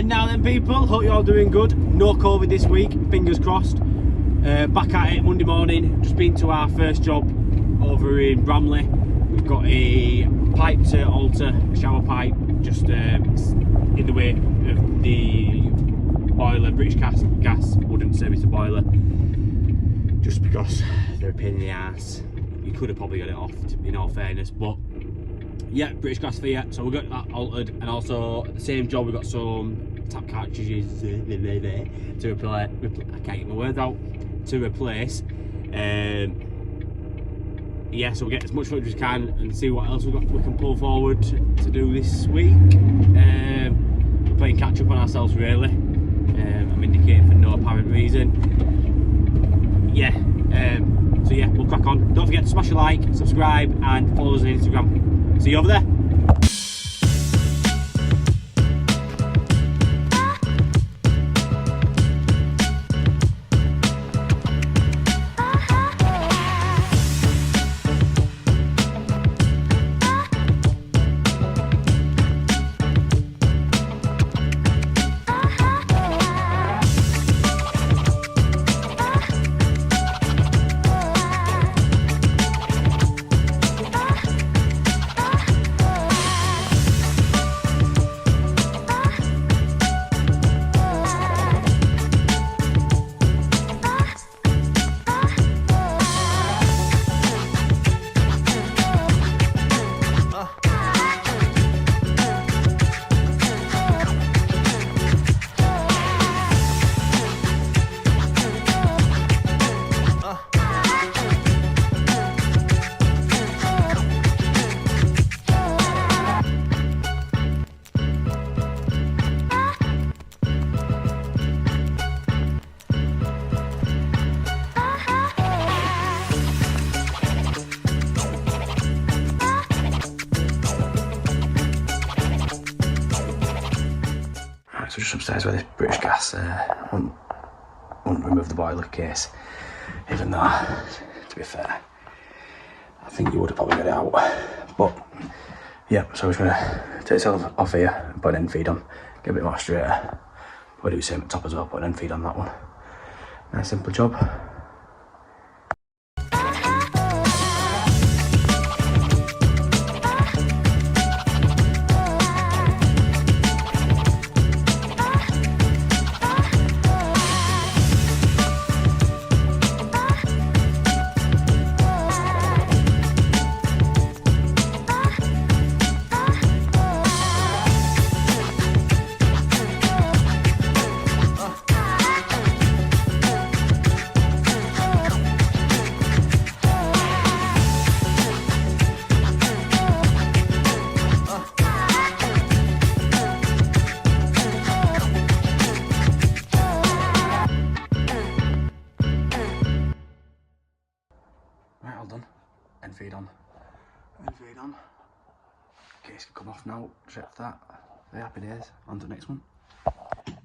Now then people, hope you're all doing good. No COVID this week, fingers crossed. Back at it Monday morning, just been to our first job over in Bramley. We've got a pipe to alter, a shower pipe, just in the way of the boiler. British Gas wouldn't service the boiler, just because they're a pain in the ass. You could have probably got it off, in all fairness, but yeah, British Gas for you. So we got that altered, and also at the same job we got some tap cartridges to replace. I can't get my words out. To replace. Yeah, so we'll get as much footage as we can and see what else we can pull forward to do this week. We're playing catch up on ourselves really. I'm indicating for no apparent reason. Yeah. So yeah, we'll crack on. Don't forget to smash a like, subscribe, and follow us on Instagram. See you over there. So just upstairs where this British Gas won't remove the boiler case, even though, to be fair, I think you would have probably got it out. But yeah, so I was going to take this off here and put an end feed on, get a bit more straighter. We'll do the same at top as well, put an end feed on that one. Nice simple job. Right, all done. End feed on. End feed on. Case can come off now. Check that. Very happy days. On to the next one.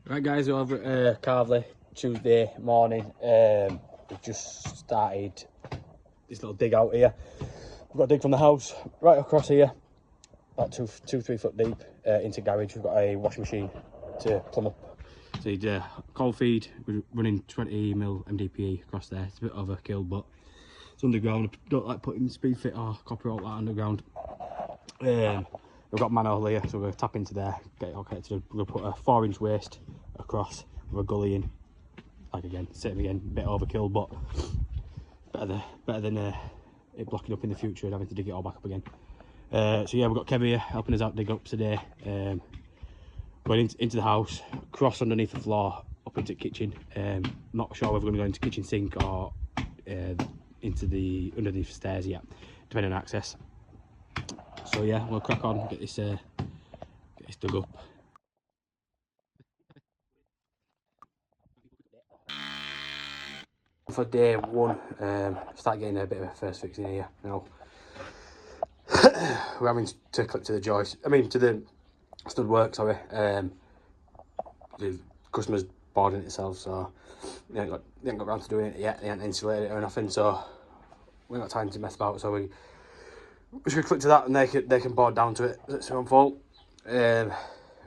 Right guys, we're over at Carvely, Tuesday morning. We've just started this little dig out here. We've got a dig from the house right across here, about 2-3 foot deep, into garage. We've got a washing machine to plumb up. So you'd cold feed, we're running 20mm MDPE across there. It's a bit overkill, but it's underground. I don't like putting speed fit or copper all that underground. We've got manhole here, so we're going to tap into there, get it all connected. We're going to put a 4-inch waste across with a gully in. Like again, same again, bit overkill, but better than it blocking up in the future and having to dig it all back up again. So yeah, we've got Kev here helping us out dig up today. Going into the house, cross underneath the floor, up into the kitchen. Not sure whether we're going to go into the kitchen sink or into the underneath the stairs yet, depending on access. So yeah, we'll crack on, get this dug up. For day one, start getting a bit of a first fix in here now. We're having to clip to the joist, to the stud work, sorry. The customer's boarding it itself, so they ain't got around to doing it yet. They ain't insulated it or nothing, so we ain't got time to mess about. So we should click to that, and they can board down to it. That's their own fault. We're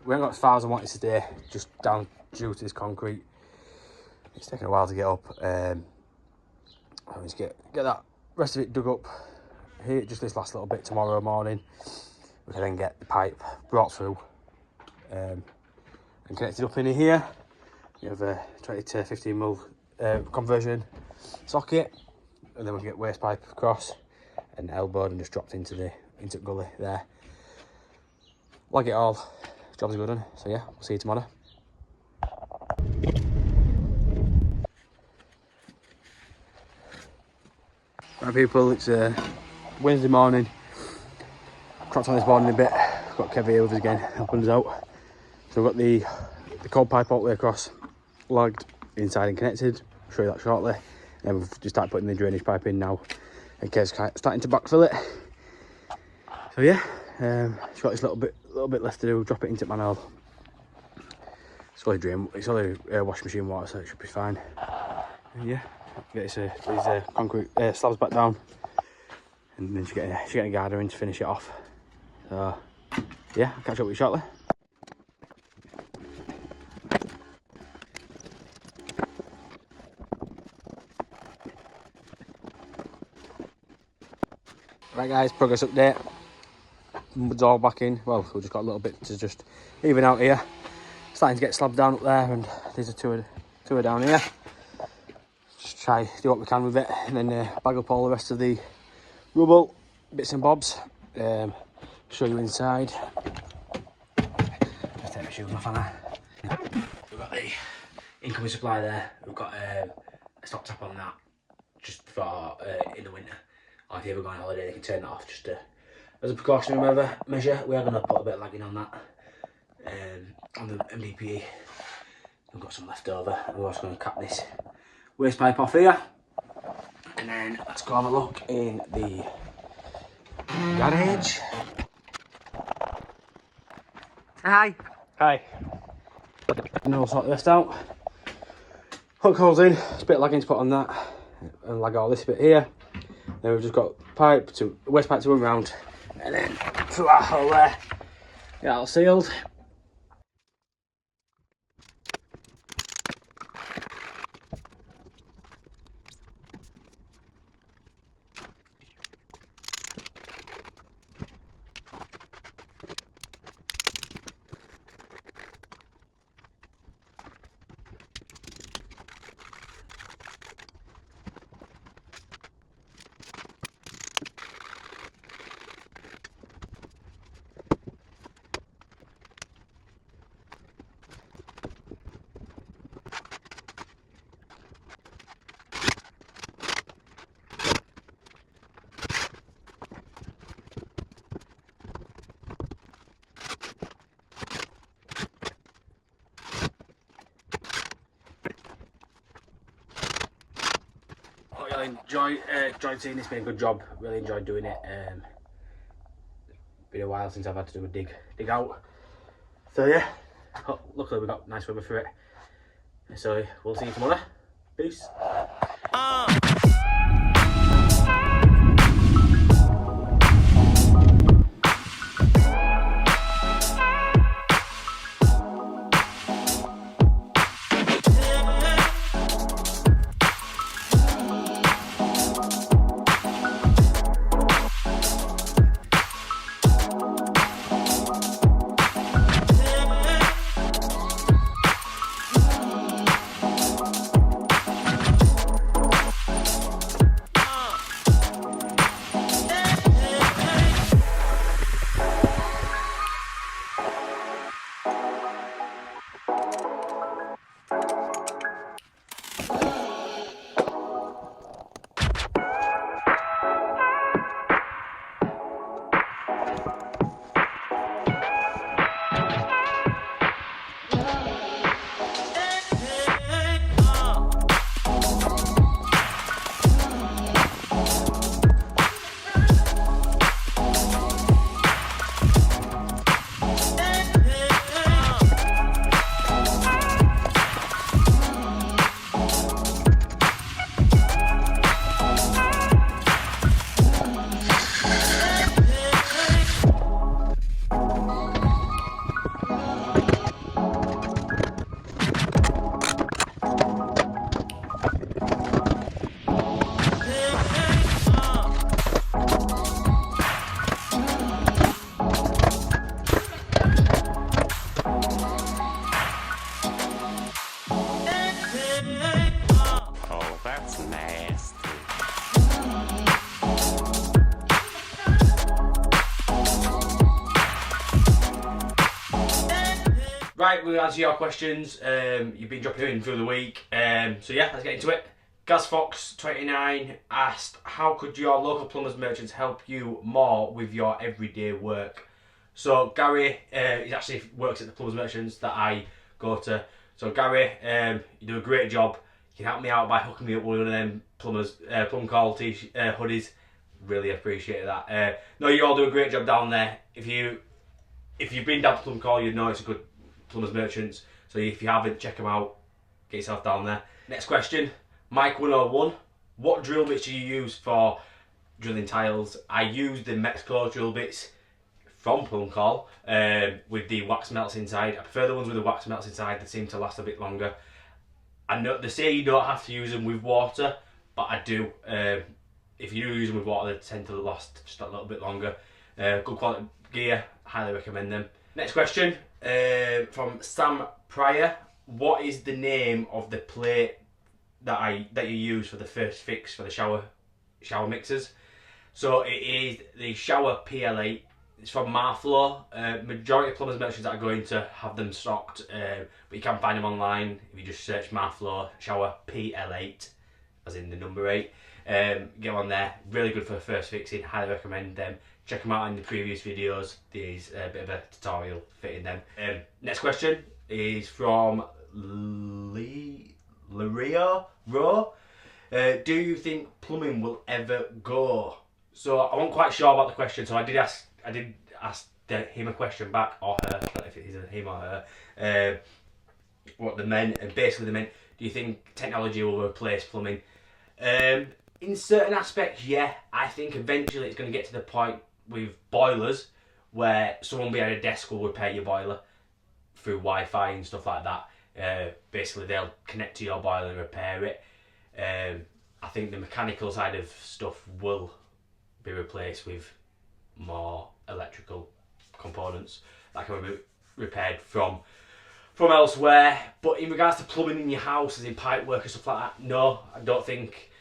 we haven't got as far as I wanted today, just down due to this concrete. It's taken a while to get up. I need to get that rest of it dug up here, just this last little bit tomorrow morning. We can then get the pipe brought through and connected up in here. You have a 20 to 15 mil conversion socket, and then we can get waste pipe across and elbowed and just dropped into the gully there. Like it all, job's good done. So yeah, we'll see you tomorrow. Right people, it's Wednesday morning. Cracked on this morning a bit. Got Kev here with us again, helping us out. So we've got the cold pipe all the way across, logged inside and connected. I'll show you that shortly. And we've just started putting the drainage pipe in now, in case starting to backfill it. So yeah, it's got this little bit left to do. Drop it into manhole. It's only washing machine water, so it should be fine. And yeah, get these concrete slabs back down, and then she's getting a gardener in to finish it off. So yeah, I'll catch up with you shortly. Right guys, progress update. Mud's all back in. Well, we've just got a little bit to just even out here. Starting to get slabs down up there, and there's a two down here. Just try do what we can with it, and then bag up all the rest of the rubble, bits and bobs. Show you inside. Just take my shoes off, Anna. We've got the incoming supply there. We've got a stop tap on that, just for in the winter. Or if you ever go on holiday, they can turn that off just as a precautionary measure. We are going to put a bit of lagging on that, on the MDPE. We've got some left over. We're also going to cap this waste pipe off here. And then let's go have a look in the garage. Hi. Hi. And we'll sort the rest out. Hook holes in, it's a bit of lagging to put on that, and lag all this bit here. Then we've just got waste pipe to run round, and then through that hole there, get that all sealed. Enjoyed seeing this, been a good job, really enjoyed doing it. Been a while since I've had to do a dig out, so yeah, luckily we got a nice weather for it, so we'll see you tomorrow. Peace. Right, we'll answer your questions. You've been dropping in through the week. So yeah, let's get into it. GasFox29 asked, how could your local plumbers merchants help you more with your everyday work? So Gary, he actually works at the plumbers merchants that I go to. So Gary, you do a great job. You can help me out by hooking me up with one of them plumbers, plum call hoodies. Really appreciate that. No, you all do a great job down there. If you've been down to Plum Call, you know it's a good plumbers merchants. So if you haven't, check them out. Get yourself down there. Next question, Mike 101. What drill bits do you use for drilling tiles? I use the Mexico drill bits from Plum Call with the wax melts inside. I prefer the ones with the wax melts inside. They seem to last a bit longer. I know they say you don't have to use them with water, but I do. If you do use them with water, they tend to last just a little bit longer. Good quality gear, highly recommend them. Next question from Sam Pryor. What is the name of the plate that you use for the first fix for the shower mixers? So it is the shower PL8. It's from Marflow. Majority of plumbers merchants are going to have them stocked, but you can find them online if you just search Marflow shower PL8, as in the number 8. Get on there. Really good for first fixing. Highly recommend them. Check them out in the previous videos. There's a bit of a tutorial fitting them. Next question is from Lario Rowe. Do you think plumbing will ever go? So I wasn't quite sure about the question, so I did ask him a question back, or her. I don't know if it is a him or her. What the men, and basically the men. Do you think technology will replace plumbing? In certain aspects, yeah. I think eventually it's going to get to the point with boilers where someone behind a desk will repair your boiler through Wi-Fi and stuff like that. Basically, they'll connect to your boiler and repair it. I think the mechanical side of stuff will be replaced with more electrical components that can be repaired from elsewhere. But in regards to plumbing in your house, as in pipework and stuff like that, no, I don't think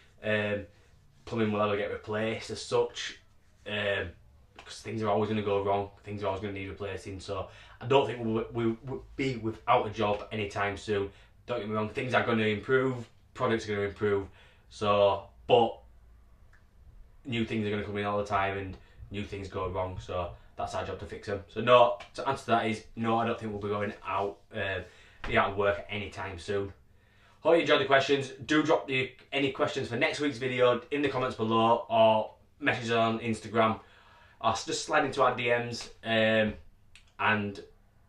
plumbing will ever get replaced as such, because things are always going to go wrong, things are always going to need replacing. So I don't think we'll be without a job anytime soon. Don't get me wrong, things are going to improve, products are going to improve. So, but new things are going to come in all the time and new things go wrong. So that's our job to fix them. So no, to answer that is no, I don't think we'll be going out, be out of work anytime soon. Hope you enjoyed the questions. Do drop any questions for next week's video in the comments below, or message on Instagram, or just slide into our DMs, and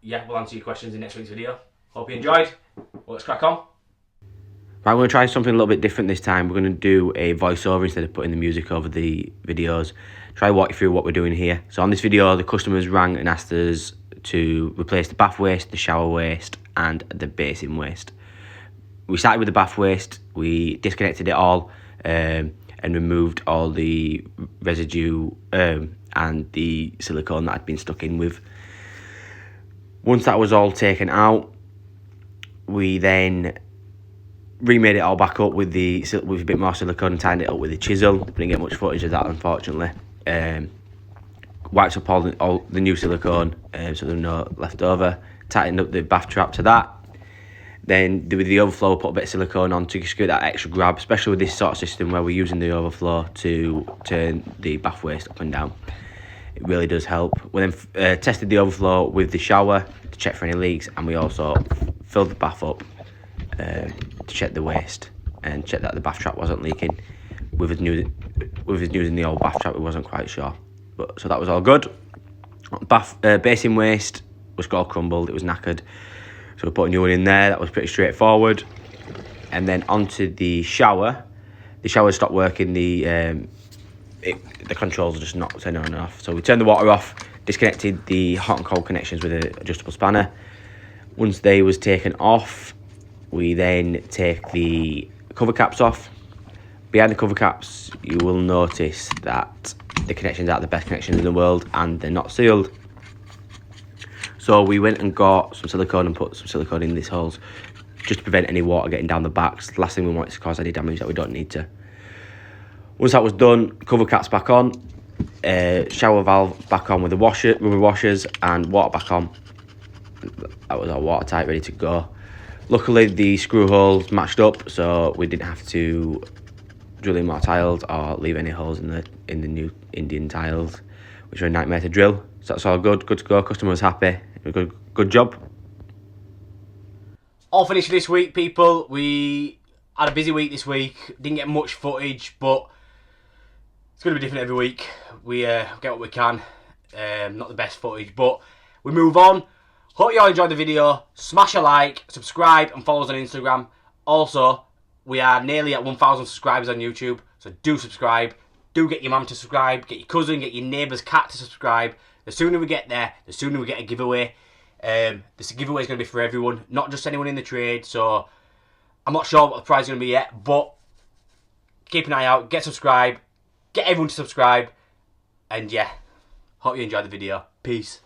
yeah, we'll answer your questions in next week's video. Hope you enjoyed. Well, let's crack on. Right, I'm going to try something a little bit different this time. We're going to do a voiceover instead of putting the music over the videos. Try to walk you through what we're doing here. So on this video, the customers rang and asked us to replace the bath waste, the shower waste, and the basin waste. We started with the bath waste. We disconnected it all and removed all the residue and the silicone that had been stuck in with. Once that was all taken out, we then remade it all back up with a bit more silicone and tightened it up with a chisel. Didn't get much footage of that, unfortunately. Wiped up all the new silicone so there was no left over. Tightened up the bath trap to that. Then with the overflow, put a bit of silicone on to just get that extra grab, especially with this sort of system where we're using the overflow to turn the bath waste up and down. It really does help. We then tested the overflow with the shower to check for any leaks, and we also filled the bath up to check the waste and check that the bath trap wasn't leaking. With us using the old bath trap, we wasn't quite sure, but so that was all good. Basin waste was all crumbled, it was knackered, so we put a new one in there. That was pretty straightforward. And then onto the shower. The shower stopped working. The controls are just not turning on and off. So we turned the water off, disconnected the hot and cold connections with an adjustable spanner. Once they was taken off, we then take the cover caps off. Behind the cover caps, you will notice that the connections aren't the best connections in the world and they're not sealed. So we went and got some silicone and put some silicone in these holes just to prevent any water getting down the backs. The last thing we want is to cause any damage that we don't need to. Once that was done, cover caps back on, shower valve back on with the rubber washers, and water back on. that was all watertight, ready to go. Luckily the screw holes matched up, so we didn't have to drill in more tiles or leave any holes in the new Indian tiles, which are a nightmare to drill. So that's all good to go. Customer was happy. Good job. All finished for this week, people. We had a busy week this week. Didn't get much footage, but it's going to be different every week. We get what we can. Not the best footage, but we move on. Hope you all enjoyed the video. Smash a like, subscribe, and follow us on Instagram. Also, we are nearly at 1,000 subscribers on YouTube, so do subscribe. Do get your mum to subscribe, get your cousin, get your neighbour's cat to subscribe. The sooner we get there, the sooner we get a giveaway. This giveaway is going to be for everyone, not just anyone in the trade, so I'm not sure what the prize is going to be yet, but keep an eye out, get subscribed, get everyone to subscribe, and yeah, hope you enjoyed the video. Peace.